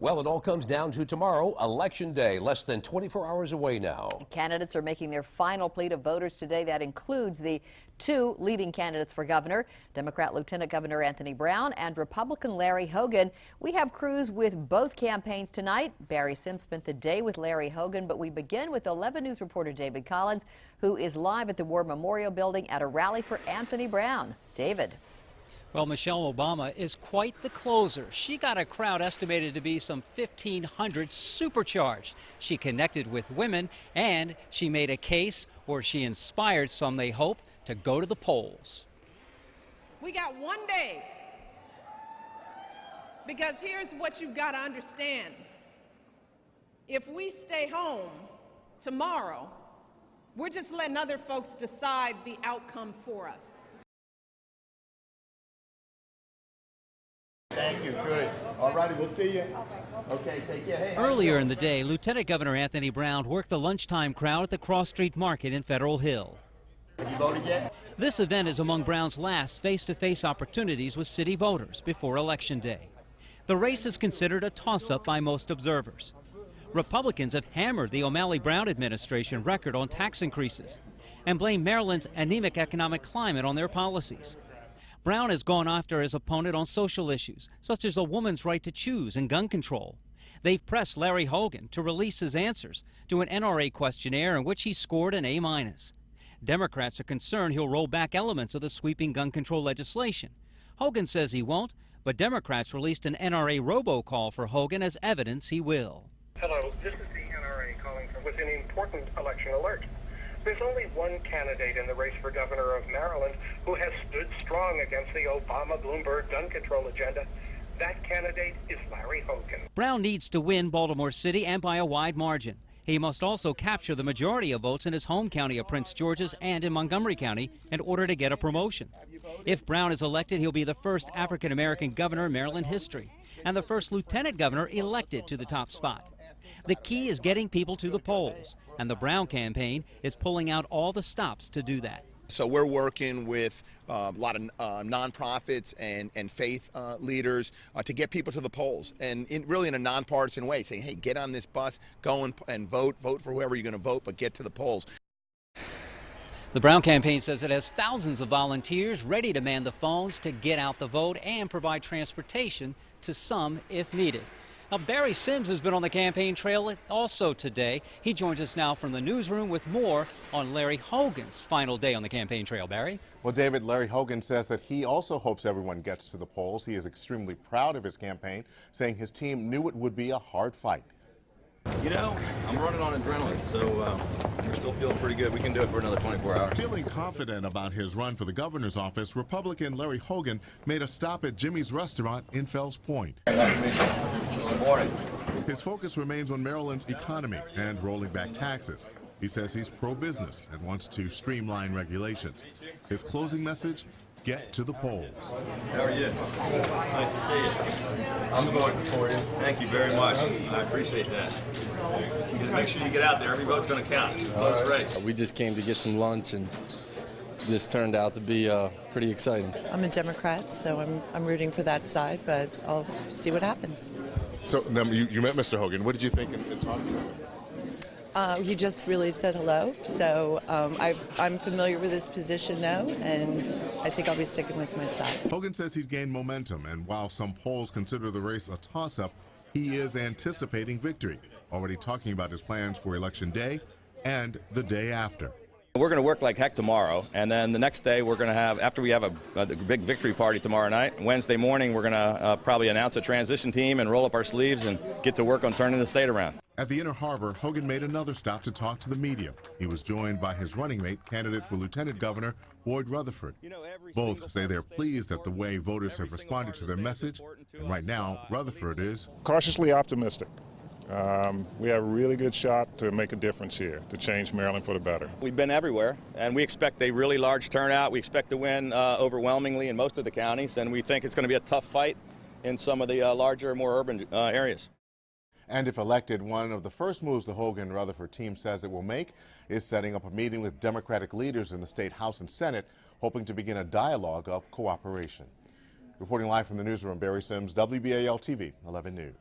Well, it all comes down to tomorrow, Election Day, less than 24 hours away now. Candidates are making their final plea to voters today. That includes the two leading candidates for governor, Democrat Lieutenant Governor Anthony Brown and Republican Larry Hogan. We have crews with both campaigns tonight. Barry Sims spent the day with Larry Hogan, but we begin with 11 News reporter David Collins, who is live at the War Memorial Building at a rally for Anthony Brown. David. Well, Michelle Obama is quite the closer. She got a crowd estimated to be some 1,500 supercharged. She connected with women, and she made a case, or she inspired some, they hope, to go to the polls. We got one day, because here's what you've got to understand. If we stay home tomorrow, we're just letting other folks decide the outcome for us. Thank you. Good. All righty, we'll see you. Okay, take care. Hey, earlier in the day, Lieutenant Governor Anthony Brown worked the lunchtime crowd at the Cross Street Market in Federal Hill. have you voted yet? This event is among Brown's last face-to-face opportunities with city voters before Election Day. The race is considered a toss-up by most observers. Republicans have hammered the O'Malley-Brown administration record on tax increases and blame Maryland's anemic economic climate on their policies. Brown has gone after his opponent on social issues, such as a woman's right to choose and gun control. They've pressed Larry Hogan to release his answers to an NRA questionnaire in which he scored an A-. Democrats are concerned he'll roll back elements of the sweeping gun control legislation. Hogan says he won't, but Democrats released an NRA robocall for Hogan as evidence he will. Hello, this is the NRA calling with an important election alert. There's only one candidate in the race for governor of Maryland who has stood strong against the Obama-Bloomberg gun control agenda. That candidate is Larry Hogan. Brown needs to win Baltimore City and by a wide margin. He must also capture the majority of votes in his home county of Prince George's and in Montgomery County in order to get a promotion. If Brown is elected, he'll be the first African-American governor in Maryland history and the first lieutenant governor elected to the top spot. The key is getting people to the polls, and the Brown campaign is pulling out all the stops to do that. So we're working with a lot of nonprofits and faith leaders to get people to the polls, and really in a nonpartisan way, saying, hey, get on this bus, go and vote for whoever you're going to vote, but get to the polls. The Brown campaign says it has thousands of volunteers ready to man the phones to get out the vote and provide transportation to some if needed. Now, Barry Sims has been on the campaign trail also today. He joins us now from the newsroom with more on Larry Hogan's final day on the campaign trail. Barry? Well, David, Larry Hogan says that he also hopes everyone gets to the polls. He is extremely proud of his campaign, saying his team knew it would be a hard fight. You know, I'm running on adrenaline, so we're still feeling pretty good. We can do it for another 24 hours. Feeling confident about his run for the governor's office, Republican Larry Hogan made a stop at Jimmy's restaurant in Fells Point. Good morning. His focus remains on Maryland's economy and rolling back taxes. He says he's pro-business and wants to streamline regulations. His closing message: get to the polls. How are you? Nice to see you. I'm voting for you. Thank you very much. I appreciate that. Just make sure you get out there. Every vote's going to count. It's a close race. We just came to get some lunch, and this turned out to be pretty exciting. I'm a Democrat, so I'm rooting for that side, but I'll see what happens. So you met Mr. Hogan. What did you think in talking to him? He just really said hello, so I'm familiar with his position now, and I think I'll be sticking with my side. Hogan says he's gained momentum, and while some polls consider the race a toss-up, he is anticipating victory, already talking about his plans for Election Day and the day after. We're going to work like heck tomorrow, and then the next day we're going to have, after we have a big victory party tomorrow night, Wednesday morning we're going to probably announce a transition team and roll up our sleeves and get to work on turning the state around. At the Inner Harbor, Hogan made another stop to talk to the media. He was joined by his running mate, candidate for Lieutenant Governor Boyd Rutherford. Both say they're pleased at the way voters have responded to their message, and right now Rutherford is cautiously optimistic. We have a really good shot to make a difference here, to change Maryland for the better. We've been everywhere, and we expect a really large turnout. We expect to win overwhelmingly in most of the counties, and we think it's going to be a tough fight in some of the larger, more urban areas. And if elected, one of the first moves the Hogan-Rutherford team says it will make is setting up a meeting with Democratic leaders in the state House and Senate, hoping to begin a dialogue of cooperation. Reporting live from the newsroom, Barry Sims, WBAL-TV 11 News.